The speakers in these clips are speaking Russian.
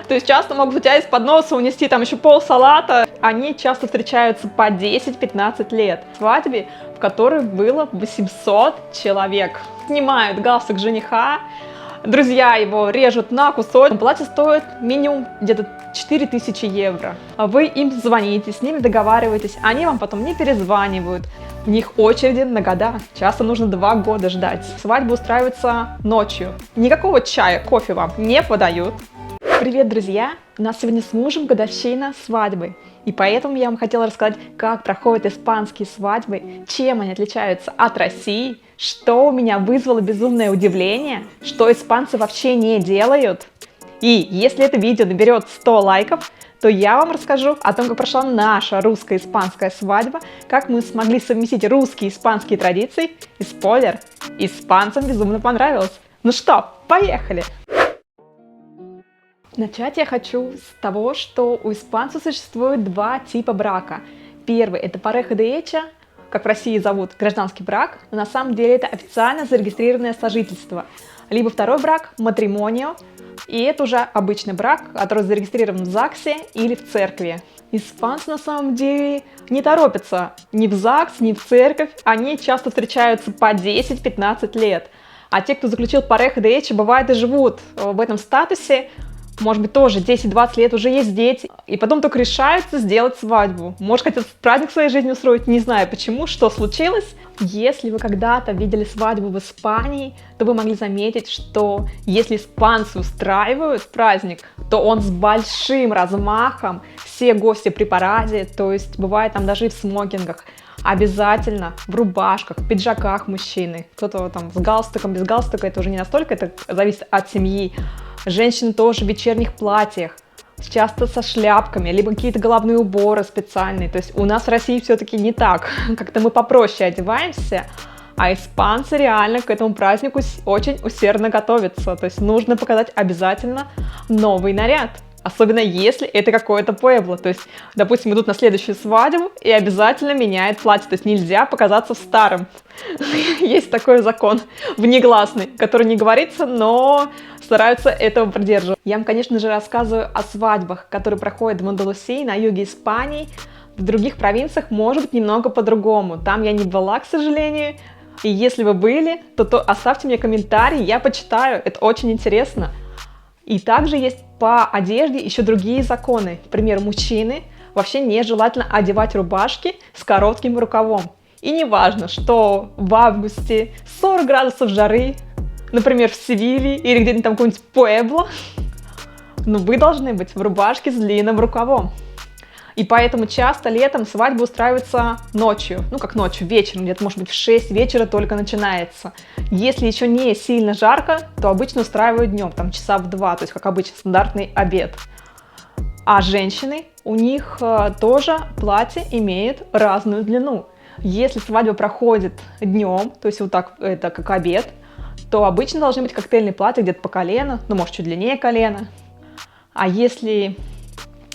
То есть часто могут у тебя из-под носа унести там еще пол салата. Они часто встречаются по 10-15 лет. Свадьбе, в которой было 800 человек. Снимают галстук жениха, друзья его режут на кусочки. Платье стоит минимум где-то 4000 евро. Вы им звоните, с ними договариваетесь, они вам потом не перезванивают. У них очереди на года, часто нужно 2 года ждать. Свадьба устраивается ночью. Никакого чая, кофе вам не подают. Привет, друзья! У нас сегодня с мужем годовщина свадьбы. И поэтому я вам хотела рассказать, как проходят испанские свадьбы, чем они отличаются от России, что у меня вызвало безумное удивление, что испанцы вообще не делают. И если это видео наберет 100 лайков, то я вам расскажу о том, как прошла наша русско-испанская свадьба, как мы смогли совместить русские и испанские традиции. И спойлер, испанцам безумно понравилось. Ну что, поехали! Начать я хочу с того, что у испанцев существует 2 типа брака. Первый – это pareja de hecho, как в России зовут гражданский брак, но на самом деле это официально зарегистрированное сожительство. Либо второй брак – matrimonio, и это уже обычный брак, который зарегистрирован в ЗАГСе или в церкви. Испанцы на самом деле не торопятся ни в ЗАГС, ни в церковь, они часто встречаются по 10-15 лет. А те, кто заключил pareja de hecho, бывает и живут в этом статусе, может быть, тоже 10-20 лет, уже есть дети, и потом только решаются сделать свадьбу. Может, хотят праздник своей жизни устроить, не знаю почему, что случилось. Если вы когда-то видели свадьбу в Испании, то вы могли заметить, что если испанцы устраивают праздник, то он с большим размахом, все гости при параде, то есть бывает там даже и в смокингах. Обязательно в рубашках, в пиджаках мужчины. Кто-то там с галстуком, без галстука, это уже не настолько, это зависит от семьи. Женщины тоже в вечерних платьях, часто со шляпками, либо какие-то головные уборы специальные. То есть у нас в России все-таки не так. Как-то мы попроще одеваемся, а испанцы реально к этому празднику очень усердно готовятся. То есть нужно показать обязательно новый наряд. Особенно если это какое-то пуэбло. То есть, допустим, идут на следующую свадьбу и обязательно меняют платье. То есть нельзя показаться в старом. Есть такой закон внегласный, который не говорится, но стараются этого придерживаться. Я вам, конечно же, рассказываю о свадьбах, которые проходят в Андалусии, на юге Испании. В других провинциях может быть немного по-другому. Там я не была, к сожалению. И если вы были, то оставьте мне комментарий, я почитаю. Это очень интересно. И также есть по одежде еще другие законы. Например, мужчины вообще нежелательно одевать рубашки с коротким рукавом. И не важно, что в августе 40 градусов жары, например, в Севилье или где-нибудь там какой-нибудь Пуэбло, но вы должны быть в рубашке с длинным рукавом. И поэтому часто летом свадьба устраивается ночью, ну как ночью, вечером, где-то может быть в 6 вечера только начинается. Если еще не сильно жарко, то обычно устраивают днем, там часа в 2, то есть как обычно стандартный обед. А женщины, у них тоже платье имеет разную длину. Если свадьба проходит днем, то есть вот так, это как обед, то обычно должны быть коктейльные платья где-то по колено, ну может чуть длиннее колена. А если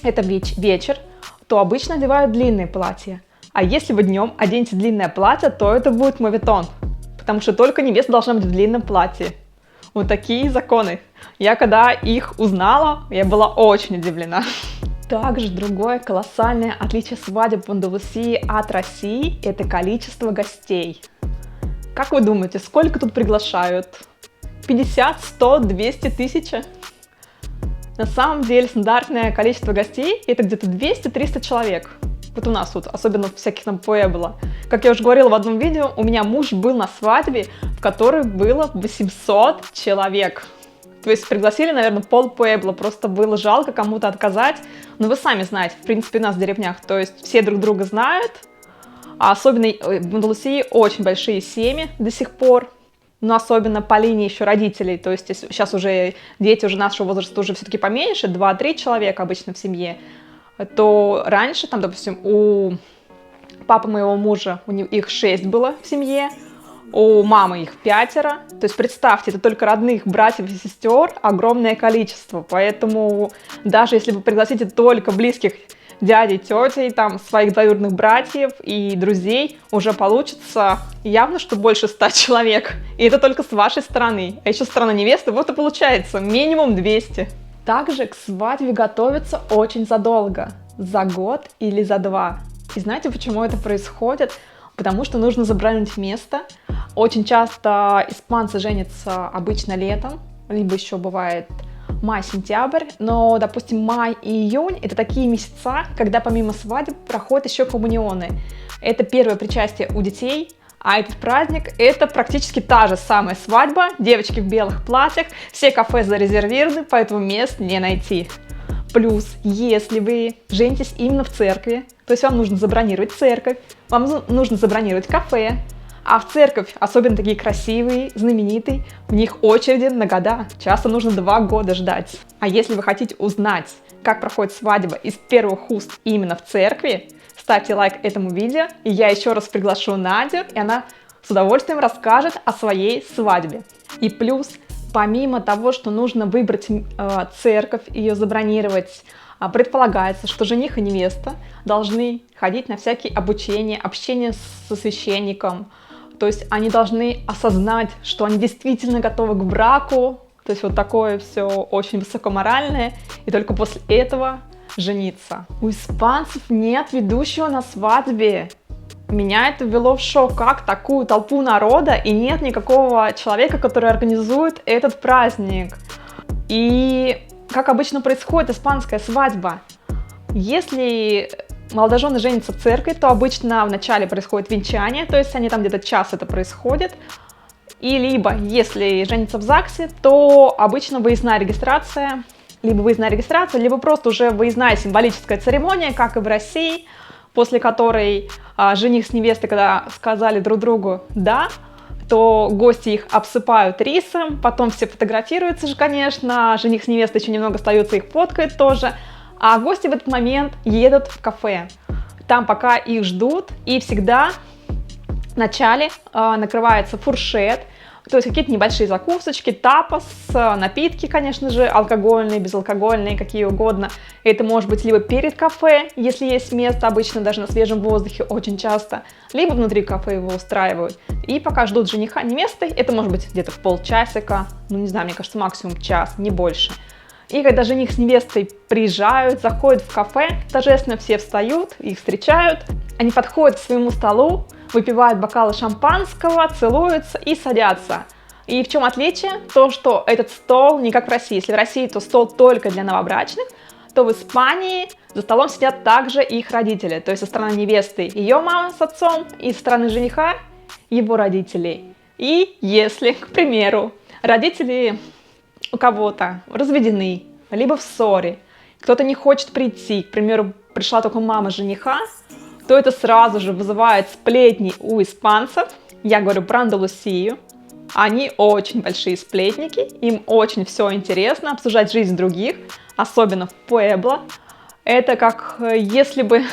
это вечер, то обычно одевают длинные платья. А если вы днем оденете длинное платье, то это будет моветон, потому что только невеста должна быть в длинном платье. Вот такие законы. Я когда их узнала, я была очень удивлена. Также другое колоссальное отличие свадеб в Андалусии от России – это количество гостей. Как вы думаете, сколько тут приглашают? 50, 100, 200, 1000? На самом деле стандартное количество гостей – это где-то 200-300 человек. Вот у нас тут, особенно в всяких там пуэбло. Как я уже говорила в одном видео, у меня муж был на свадьбе, в которой было 800 человек. То есть пригласили, наверное, пол пуэбло, просто было жалко кому-то отказать. Но вы сами знаете, в принципе, у нас в деревнях, то есть все друг друга знают. А особенно в Андалусии очень большие семьи до сих пор. Но особенно по линии еще родителей, то есть сейчас уже дети уже нашего возраста уже все-таки поменьше, 2-3 человека обычно в семье, то раньше, там, допустим, у папы моего мужа, их 6 было в семье, у мамы их 5, то есть представьте, это только родных братьев и сестер огромное количество, поэтому даже если вы пригласите только близких дядей, тетей, там, своих двоюродных братьев и друзей, уже получится явно, что больше 100 человек. И это только с вашей стороны. А еще со стороны невесты, вот и получается минимум 200. Также к свадьбе готовятся очень задолго, за год или за два. И знаете, почему это происходит? Потому что нужно забронировать место. Очень часто испанцы женятся обычно летом, либо еще бывает май-сентябрь, но, допустим, май и июнь — это такие месяца, когда помимо свадеб проходят еще коммунионы. Это первое причастие у детей, а этот праздник — это практически та же самая свадьба, девочки в белых платьях, все кафе зарезервированы, поэтому мест не найти. Плюс, если вы женитесь именно в церкви, то есть вам нужно забронировать церковь, вам нужно забронировать кафе, а в церковь, особенно такие красивые, знаменитые, в них очереди на года, часто нужно 2 года ждать. А если вы хотите узнать, как проходит свадьба из первых уст именно в церкви, ставьте лайк этому видео, и я еще раз приглашу Надю, и она с удовольствием расскажет о своей свадьбе. И плюс, помимо того, что нужно выбрать церковь, ее забронировать, предполагается, что жених и невеста должны ходить на всякие обучения, общение со священником. То есть они должны осознать, что они действительно готовы к браку. То есть вот такое все очень высокоморальное. И только после этого жениться. У испанцев нет ведущего на свадьбе. Меня это ввело в шок, как такую толпу народа, и нет никакого человека, который организует этот праздник. И как обычно происходит испанская свадьба? Если молодожены женятся в церкви, то обычно вначале происходит венчание, то есть они там где-то час это происходит. И либо, если женятся в ЗАГСе, то обычно выездная регистрация, либо просто уже выездная символическая церемония, как и в России, после которой жених с невестой, когда сказали друг другу «да», то гости их обсыпают рисом, потом все фотографируются же, конечно, жених с невестой еще немного остаются, их фоткают тоже, а гости в этот момент едут в кафе. Там пока их ждут, и всегда вначале накрывается фуршет, то есть какие-то небольшие закусочки, тапос, напитки, конечно же, алкогольные, безалкогольные, какие угодно. Это может быть либо перед кафе, если есть место, обычно даже на свежем воздухе очень часто, либо внутри кафе его устраивают. И пока ждут жениха, невесты, это может быть где-то в полчасика, ну не знаю, мне кажется, максимум час, не больше. И когда жених с невестой приезжают, заходят в кафе, торжественно все встают, их встречают, они подходят к своему столу, выпивают бокалы шампанского, целуются и садятся. И в чем отличие? То, что этот стол не как в России. Если в России, то стол только для новобрачных, то в Испании за столом сидят также их родители. То есть со стороны невесты ее мама с отцом, и со стороны жениха его родителей. И если, к примеру, родители у кого-то разведены, либо в ссоре, кто-то не хочет прийти, к примеру, пришла только мама жениха, то это сразу же вызывает сплетни у испанцев. Я говорю про Андалусию. Они очень большие сплетники, им очень все интересно обсуждать жизнь других, особенно в Пуэбло. Это как если бы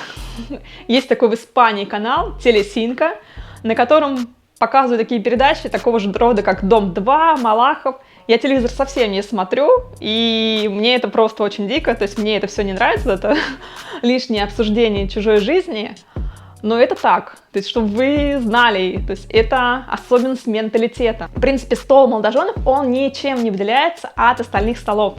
есть такой в Испании канал Телесинка, на котором показывают такие передачи такого же рода, как «Дом-2», «Малахов». Я телевизор совсем не смотрю, и мне это просто очень дико, то есть мне это все не нравится, это лишнее обсуждение чужой жизни, но это так, то есть чтобы вы знали, то есть это особенность менталитета. В принципе, стол молодоженов, он ничем не выделяется от остальных столов.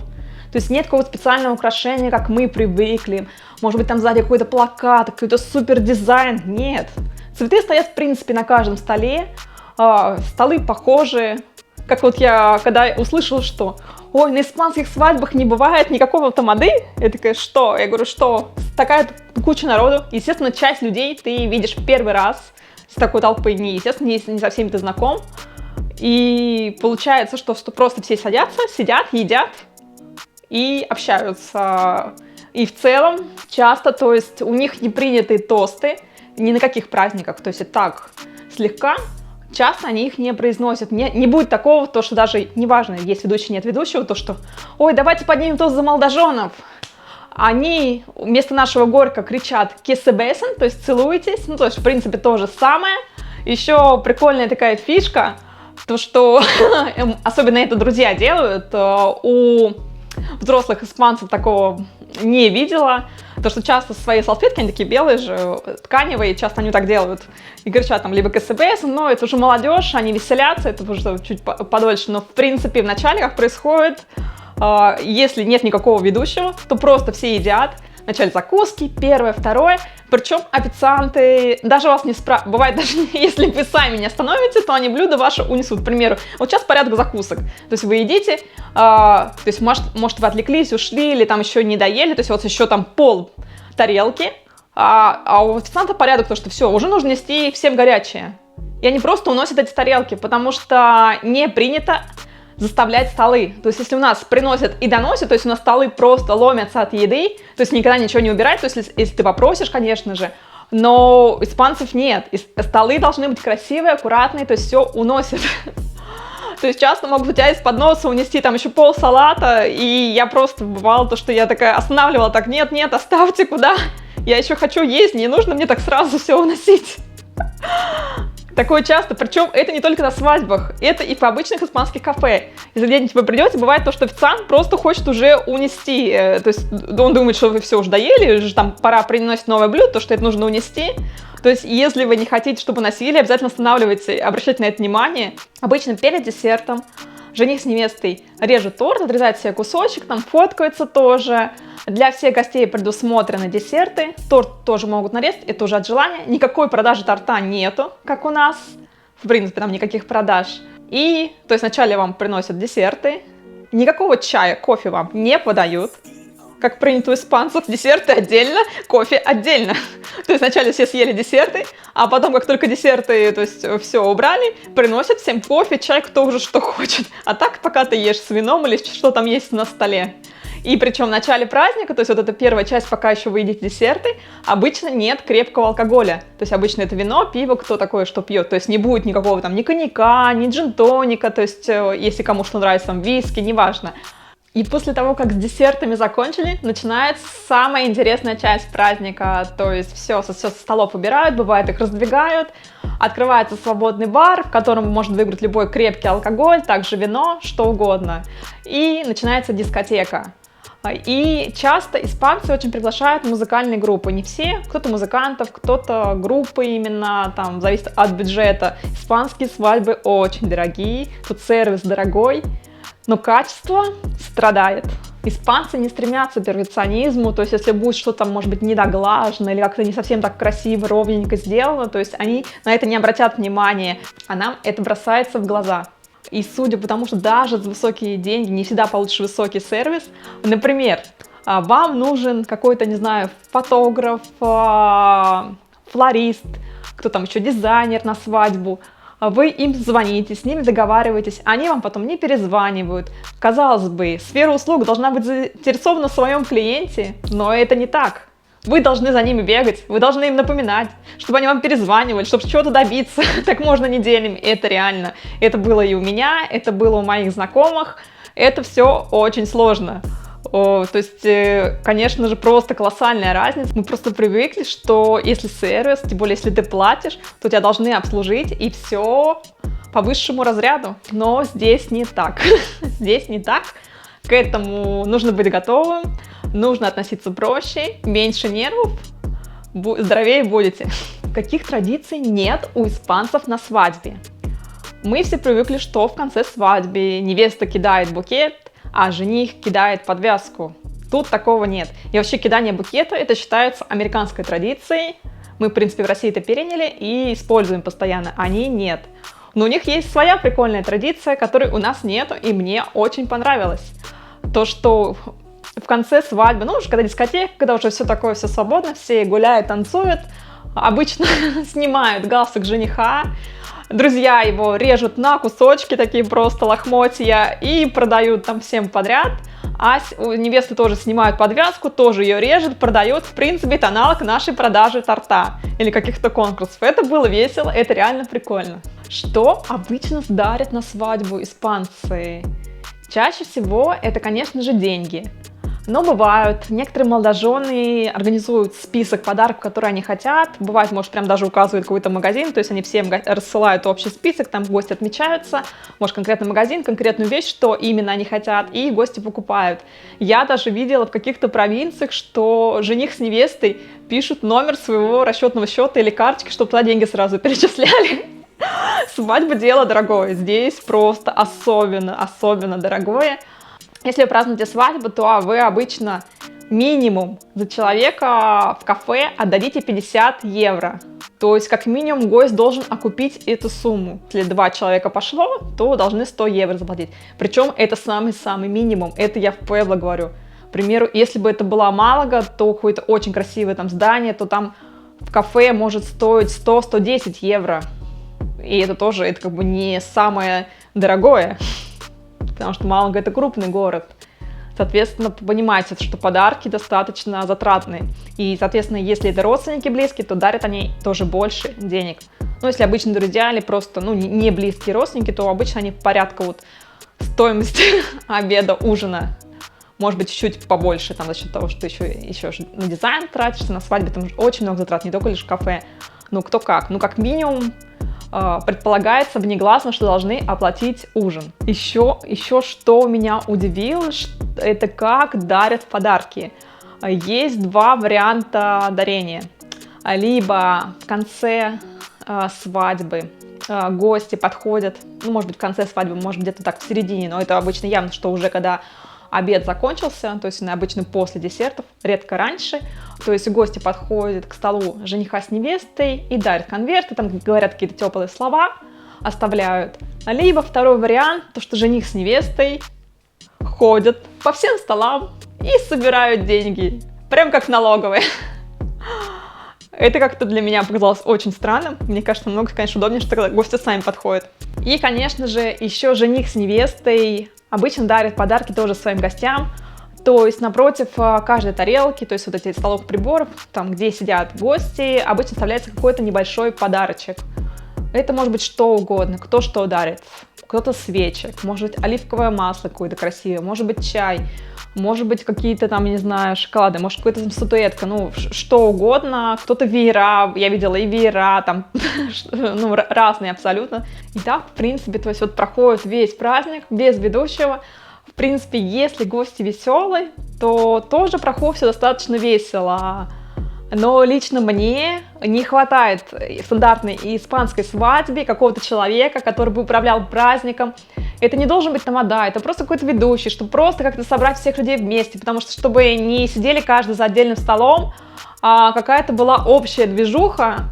То есть нет какого-то специального украшения, как мы привыкли, может быть там сзади какой-то плакат, какой-то супер дизайн, нет. Цветы стоят в принципе на каждом столе, столы похожи. Как вот я, когда услышала, что «Ой, на испанских свадьбах не бывает никакого тамады», я такая «Что?» Я говорю, что такая куча народу, естественно, часть людей ты видишь первый раз с такой толпы, естественно, если не со всеми ты знаком, и получается, что просто все садятся, сидят, едят и общаются. И в целом часто, то есть у них не приняты тосты ни на каких праздниках, то есть и так слегка. Часто они их не произносят. Не будет такого, то, что даже, неважно, есть ведущий, нет ведущего, то, что «Ой, давайте поднимем тост за молодоженов». Они вместо нашего горько кричат «Que se besen», то есть «целуйтесь», ну, то есть, в принципе, то же самое. Еще прикольная такая фишка, то, что особенно это друзья делают, у взрослых испанцев такого не видела, то, что часто свои салфетки, они такие белые же, тканевые, часто они так делают, и кричат там либо КСБС, но это уже молодежь, они веселятся, это уже чуть подольше, но в принципе в начале как происходит, Если нет никакого ведущего, то просто все едят. Вначале закуски, первое, второе. Причем официанты даже вас не спрашивают. Бывает, даже если вы сами не остановите, то они блюда ваши унесут. К примеру, вот сейчас порядок закусок. То есть вы едите, то есть может вы отвлеклись, ушли, или там еще не доели, то есть вот еще там пол тарелки. А у официанта порядок, то что все, уже нужно нести всем горячее. И они просто уносят эти тарелки, потому что не принято заставлять столы. То есть если у нас приносят и доносят, то есть у нас столы просто ломятся от еды, то есть никогда ничего не убирать, то есть если ты попросишь, конечно же, но испанцев нет. Столы должны быть красивые, аккуратные, то есть все уносят. То есть часто могут у тебя из подноса унести там еще пол салата, и я просто бывало то, что я такая останавливала, так, нет, оставьте, куда? Я еще хочу есть, не нужно мне так сразу все уносить. Такое часто, причем это не только на свадьбах, это и в обычных испанских кафе. Если где-нибудь вы придете, бывает то, что официант просто хочет уже унести, то есть он думает, что вы все уже доели, уже там пора приносить новое блюдо, то, что это нужно унести. То есть если вы не хотите, чтобы носили, обязательно останавливайте, обращайте на это внимание. Обычно перед десертом жених с невестой режут торт, отрезают себе кусочек, там фоткаются тоже. Для всех гостей предусмотрены десерты. Торт тоже могут нарезать, это уже от желания. Никакой продажи торта нету, как у нас. В принципе, там никаких продаж. И, то есть вначале вам приносят десерты. Никакого чая, кофе вам не подают. Как принято у испанцев, десерты отдельно, кофе отдельно. То есть вначале все съели десерты, а потом, как только десерты, то есть все убрали, приносят всем кофе, чай, кто уже что хочет. А так, пока ты ешь с вином или что там есть на столе. И причем в начале праздника, то есть вот эта первая часть, пока еще вы едите десерты, обычно нет крепкого алкоголя. То есть обычно это вино, пиво, кто такое что пьет. То есть не будет никакого там ни коньяка, ни джин-тоника, то есть если кому что нравится, там виски, неважно. И после того, как с десертами закончили, начинается самая интересная часть праздника. То есть все со столов убирают, бывает их раздвигают, открывается свободный бар, в котором можно выиграть любой крепкий алкоголь, также вино, что угодно. И начинается дискотека. И часто испанцы очень приглашают музыкальные группы. Не все, кто-то музыкантов, кто-то группы именно, там, зависит от бюджета. Испанские свадьбы очень дорогие, тут сервис дорогой, но качество страдает. Испанцы не стремятся к перфекционизму, то есть если будет что-то, может быть, недоглажено или как-то не совсем так красиво, ровненько сделано, то есть они на это не обратят внимания, а нам это бросается в глаза. И судя по тому, что даже за высокие деньги не всегда получишь высокий сервис, например, вам нужен какой-то, не знаю, фотограф, флорист, кто там еще, дизайнер на свадьбу, вы им звоните, с ними договариваетесь, они вам потом не перезванивают. Казалось бы, сфера услуг должна быть заинтересована в своем клиенте, но это не так. Вы должны за ними бегать, вы должны им напоминать, чтобы они вам перезванивали, чтобы чего-то добиться. Так можно неделями, это реально. Это было и у меня, это было у моих знакомых. Это все очень сложно. То есть, конечно же, просто колоссальная разница. Мы просто привыкли, что если сервис, тем более если ты платишь, то тебя должны обслужить и все по высшему разряду. Но здесь не так. Здесь не так. К этому нужно быть готовым, нужно относиться проще, меньше нервов, здоровее будете. Каких традиций нет у испанцев на свадьбе? Мы все привыкли, что в конце свадьбы невеста кидает букет, а жених кидает подвязку. Тут такого нет. И вообще кидание букета, это считается американской традицией. Мы, в принципе, в России это переняли и используем постоянно. Они нет. Но у них есть своя прикольная традиция, которой у нас нету, и мне очень понравилось. То, что в конце свадьбы, ну, уже когда дискотека, когда уже все такое, все свободно, все гуляют, танцуют, обычно снимают галстук жениха, друзья его режут на кусочки, такие просто лохмотья, и продают там всем подряд, а у невесты тоже снимают подвязку, тоже ее режут, продают, в принципе, это аналог нашей продажи торта или каких-то конкурсов. Это было весело, это реально прикольно. Что обычно дарят на свадьбу испанцы? Чаще всего это, конечно же, деньги. Но бывают, некоторые молодожены организуют список подарков, которые они хотят. Бывает, может, прям даже указывают какой-то магазин, то есть они всем рассылают общий список, там гости отмечаются, может, конкретный магазин, конкретную вещь, что именно они хотят, и гости покупают. Я даже видела в каких-то провинциях, что жених с невестой пишут номер своего расчетного счета или карточки, чтобы туда деньги сразу перечисляли. Свадьба — дело дорогое, здесь просто особенно дорогое. Если вы празднуете свадьбу, то вы обычно минимум за человека в кафе отдадите 50 евро. То есть, как минимум, гость должен окупить эту сумму. Если 2 человека пошло, то должны 100 евро заплатить. Причем это самый-самый минимум. Это я в Пуэбло говорю. К примеру, если бы это была Малага, то какое-то очень красивое там здание, то там в кафе может стоить 100-110 евро. И это тоже, это как бы не самое дорогое. Потому что Малага — это крупный город. Соответственно, понимаете, что подарки достаточно затратные. И, соответственно, если это родственники близкие, то дарят они тоже больше денег. Но если обычные друзья или просто не близкие родственники, то обычно они порядка вот стоимости обеда, ужина. Может быть, чуть-чуть побольше, там, за счет того, что еще на дизайн тратишься, на свадьбе там очень много затрат, не только лишь кафе. Ну, кто как. Ну, как минимум, предполагается внегласно, что должны оплатить ужин. Еще что меня удивило, это как дарят подарки. Есть 2 варианта дарения. Либо в конце свадьбы гости подходят, ну, может быть, в конце свадьбы, может, где-то так в середине, но это обычно явно, что уже когда обед закончился, то есть обычно после десертов, редко раньше. То есть гости подходят к столу жениха с невестой и дарят конверты, там говорят какие-то теплые слова, оставляют. Либо второй вариант, то что жених с невестой ходят по всем столам и собирают деньги, прям как налоговые. Это как-то для меня показалось очень странным. Мне кажется, намного, конечно, удобнее, что когда гости сами подходят. И, конечно же, еще жених с невестой обычно дарят подарки тоже своим гостям. То есть напротив каждой тарелки, то есть вот этих столовых приборов, там, где сидят гости, обычно вставляется какой-то небольшой подарочек. Это может быть что угодно, кто что дарит. Кто-то свечек, может быть оливковое масло какое-то красивое, может быть чай, может быть какие-то там, не знаю, шоколады, может какая-то там статуэтка, ну что угодно. Кто-то веера, я видела и веера, там, ну разные абсолютно. И так, в принципе, то есть вот проходит весь праздник без ведущего. В принципе, если гости веселые, то тоже проходит все достаточно весело. Но лично мне не хватает в стандартной испанской свадьбе какого-то человека, который бы управлял праздником. Это не должен быть тамада, это просто какой-то ведущий, чтобы просто как-то собрать всех людей вместе, потому что чтобы не сидели каждый за отдельным столом, а какая-то была общая движуха.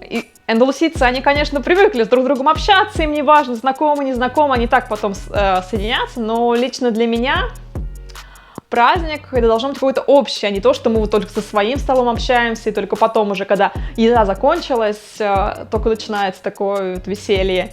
И андалусийцы, они, конечно, привыкли с друг другом общаться, им не важно, знакомы, не знакомы, они так потом соединятся, но лично для меня праздник, это должно быть какое-то общее, а не то, что мы вот только со своим столом общаемся, и только потом уже, когда еда закончилась, только начинается такое вот веселье.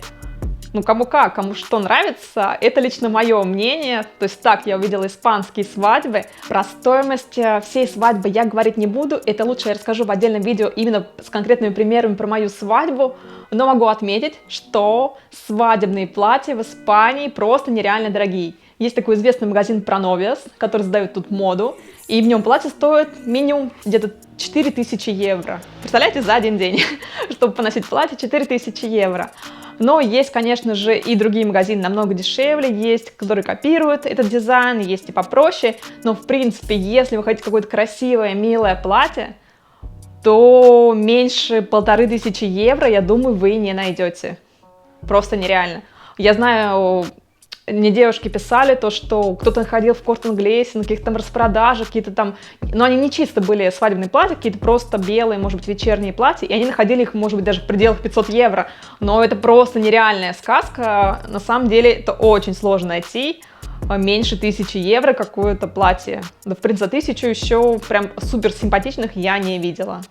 Ну, кому как, кому что нравится, это лично мое мнение. То есть так я увидела испанские свадьбы. Про стоимость всей свадьбы я говорить не буду. Это лучше я расскажу в отдельном видео именно с конкретными примерами про мою свадьбу. Но могу отметить, что свадебные платья в Испании просто нереально дорогие. Есть такой известный магазин Pronovias, который сдает тут моду. И в нем платье стоит минимум где-то 4000 евро. Представляете, за один день, чтобы поносить платье, 4000 евро. Но есть, конечно же, и другие магазины намного дешевле, есть, которые копируют этот дизайн, есть и попроще. Но, в принципе, если вы хотите какое-то красивое, милое платье, то меньше 1500 евро, я думаю, вы не найдете. Просто нереально. Я знаю, мне девушки писали то, что кто-то ходил в Корте Инглесе на каких-то там распродажах, какие-то там, но они не чисто были свадебные платья, какие-то просто белые, может быть, вечерние платья, и они находили их, может быть, даже в пределах 500 евро, но это просто нереальная сказка, на самом деле это очень сложно найти, меньше 1000 евро какое-то платье, да, в принципе, 1000 еще прям супер симпатичных я не видела.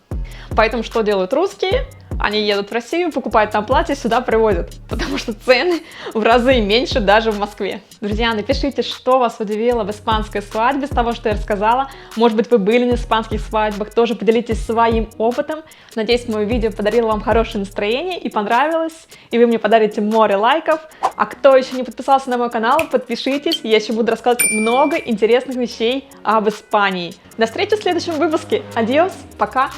Поэтому что делают русские? Они едут в Россию, покупают там платье, сюда привозят, потому что цены в разы меньше даже в Москве. Друзья, напишите, что вас удивило в испанской свадьбе с того, что я рассказала. Может быть, вы были на испанских свадьбах, тоже поделитесь своим опытом. Надеюсь, мое видео подарило вам хорошее настроение и понравилось, и вы мне подарите море лайков. А кто еще не подписался на мой канал, подпишитесь, я еще буду рассказывать много интересных вещей об Испании. До встречи в следующем выпуске. Адьос, пока!